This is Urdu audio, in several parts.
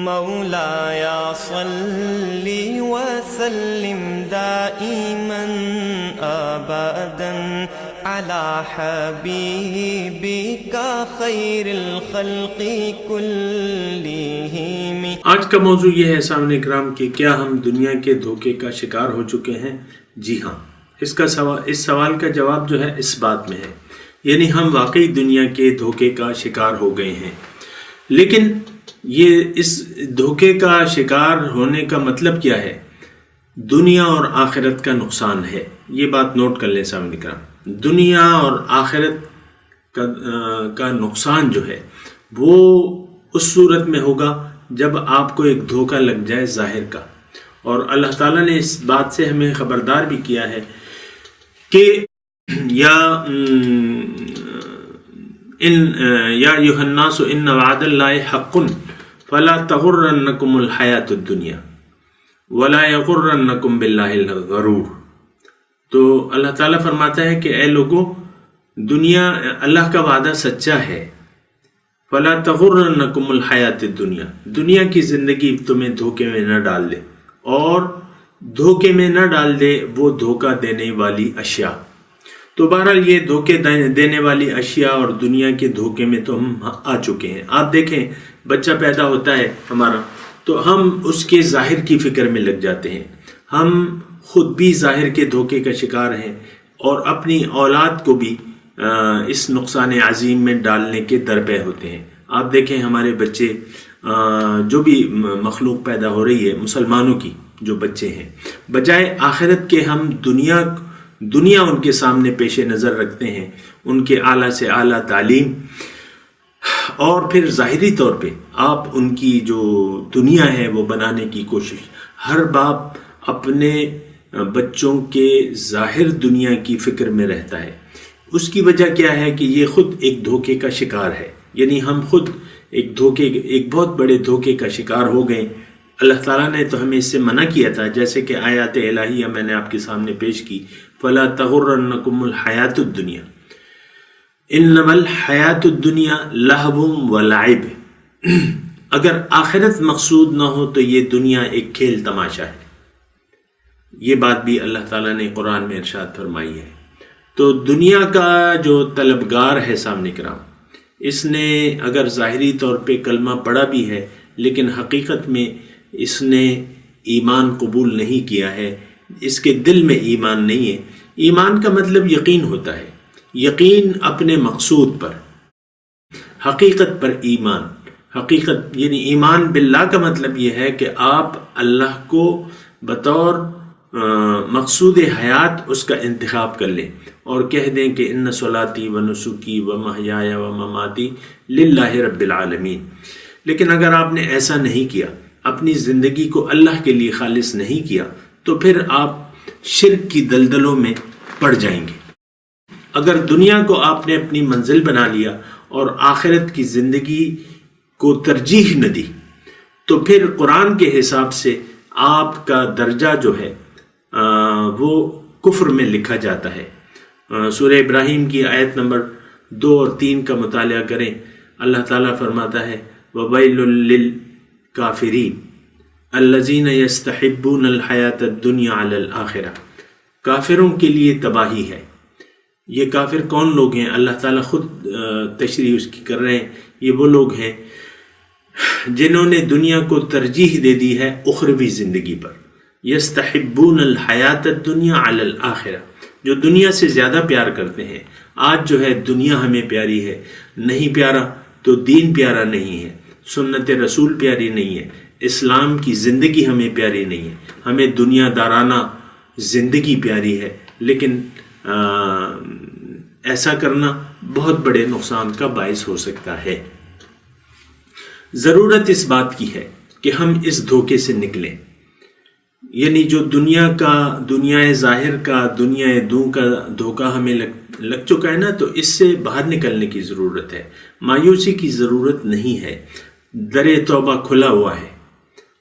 مولاي صل وسلم دائما ابدا على حبيبك خير الخلق كلهم۔ آج کا موضوع یہ ہے سامعین اکرام کہ کیا ہم دنیا کے دھوکے کا شکار ہو چکے ہیں؟ جی ہاں، اس سوال کا جواب جو ہے اس بات میں ہے، یعنی ہم واقعی دنیا کے دھوکے کا شکار ہو گئے ہیں۔ لیکن یہ اس دھوکے کا شکار ہونے کا مطلب کیا ہے؟ دنیا اور آخرت کا نقصان ہے۔ یہ بات نوٹ کر لیں سامعین اکرام، دنیا اور آخرت کا نقصان جو ہے وہ اس صورت میں ہوگا جب آپ کو ایک دھوکہ لگ جائے ظاہر کا، اور اللہ تعالیٰ نے اس بات سے ہمیں خبردار بھی کیا ہے کہ یا ایھا الناس ان وعد اللہ حق فلا تغرنکم الحیاۃ الدنیا ولا یغرنکم باللہ الغرور۔ تو اللہ تعالیٰ فرماتا ہے کہ اے لوگوں، دنیا، اللہ کا وعدہ سچا ہے، فلا تغرنکم الحیاۃ الدنیا، دنیا کی زندگی تمہیں دھوکے میں نہ ڈال دے، اور دھوکے میں نہ ڈال دے وہ دھوکہ دینے والی اشیاء۔ تو بہرحال یہ دھوکے دینے والی اشیاء اور دنیا کے دھوکے میں تو ہم آ چکے ہیں۔ آپ دیکھیں، بچہ پیدا ہوتا ہے ہمارا تو ہم اس کے ظاہر کی فکر میں لگ جاتے ہیں، ہم خود بھی ظاہر کے دھوکے کا شکار ہیں اور اپنی اولاد کو بھی اس نقصان عظیم میں ڈالنے کے درپے ہوتے ہیں۔ آپ دیکھیں ہمارے بچے، جو بھی مخلوق پیدا ہو رہی ہے مسلمانوں کی جو بچے ہیں، بجائے آخرت کے ہم دنیا ان کے سامنے پیش نظر رکھتے ہیں، ان کے اعلیٰ سے اعلیٰ تعلیم، اور پھر ظاہری طور پہ آپ ان کی جو دنیا ہے وہ بنانے کی کوشش۔ ہر باپ اپنے بچوں کے ظاہر دنیا کی فکر میں رہتا ہے۔ اس کی وجہ کیا ہے کہ یہ خود ایک دھوکے کا شکار ہے، یعنی ہم خود ایک بہت بڑے دھوکے کا شکار ہو گئے۔ اللہ تعالیٰ نے تو ہمیں اس سے منع کیا تھا، جیسے کہ آیات الہیہ میں نے آپ کے سامنے پیش کی، فَلَا تَغُرَّنَّكُمُ الْحَيَاةُ الدُّنْيَا إِنَّمَا الْحَيَاةُ الدُّنْيَا لَهْوٌ وَلَعِبٌ۔ اگر آخرت مقصود نہ ہو تو یہ دنیا ایک کھیل تماشا ہے۔ یہ بات بھی اللہ تعالیٰ نے قرآن میں ارشاد فرمائی ہے۔ تو دنیا کا جو طلبگار ہے سامنے کرام، اس نے اگر ظاہری طور پہ کلمہ پڑھا بھی ہے لیکن حقیقت میں اس نے ایمان قبول نہیں کیا ہے، اس کے دل میں ایمان نہیں ہے۔ ایمان کا مطلب یقین ہوتا ہے، یقین اپنے مقصود پر، حقیقت پر ایمان۔ حقیقت یعنی ایمان باللہ کا مطلب یہ ہے کہ آپ اللہ کو بطور مقصود حیات اس کا انتخاب کر لیں اور کہہ دیں کہ ان صلاتی و نسکی و محیای و مماتی للہ رب العالمین۔ لیکن اگر آپ نے ایسا نہیں کیا، اپنی زندگی کو اللہ کے لیے خالص نہیں کیا، تو پھر آپ شرک کی دلدلوں میں پڑ جائیں گے۔ اگر دنیا کو آپ نے اپنی منزل بنا لیا اور آخرت کی زندگی کو ترجیح نہ دی، تو پھر قرآن کے حساب سے آپ کا درجہ جو ہے وہ کفر میں لکھا جاتا ہے۔ سورہ ابراہیم کی آیت نمبر 2 اور 3 کا مطالعہ کریں، اللہ تعالیٰ فرماتا ہے وَوَيْلٌ لِّلْكَافِرِينَ الَّذِينَ يَسْتَحِبُّونَ الْحَيَاةَ الدُّنْيَا عَلَى الْآخِرَةِ۔ کافروں کے لیے تباہی ہے۔ یہ کافر کون لوگ ہیں؟ اللہ تعالیٰ خود تشریح اس کی کر رہے ہیں۔ یہ وہ لوگ ہیں جنہوں نے دنیا کو ترجیح دے دی ہے اخروی زندگی پر۔ یستحبون الحیات الدنیا علی الآخرہ، جو دنیا سے زیادہ پیار کرتے ہیں۔ آج جو ہے دنیا ہمیں پیاری ہے، نہیں پیارا تو دین پیارا نہیں ہے، سنت رسول پیاری نہیں ہے، اسلام کی زندگی ہمیں پیاری نہیں ہے، ہمیں دنیا دارانہ زندگی پیاری ہے۔ لیکن ایسا کرنا بہت بڑے نقصان کا باعث ہو سکتا ہے۔ ضرورت اس بات کی ہے کہ ہم اس دھوکے سے نکلیں، یعنی جو دنیا ظاہر کا، دنیا دوں کا دھوکہ ہمیں لگ چکا ہے نا، تو اس سے باہر نکلنے کی ضرورت ہے۔ مایوسی کی ضرورت نہیں ہے، در توبہ کھلا ہوا ہے،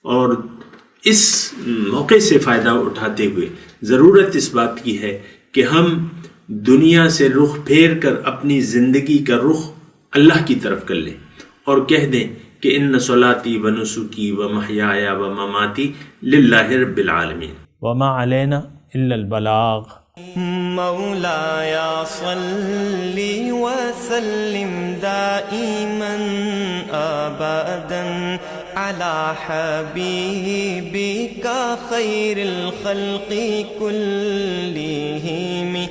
اور اس موقع سے فائدہ اٹھاتے ہوئے ضرورت اس بات کی ہے کہ ہم دنیا سے رخ پھیر کر اپنی زندگی کا رخ اللہ کی طرف کر لیں اور کہہ دیں کہ ان صلاتی و نسکی و محیای و مماتی للہ رب العالمین وما علینا الا البلاغ. مولاي صل وسلم دائما أبدا على حبيبك خير الخلق كلهم.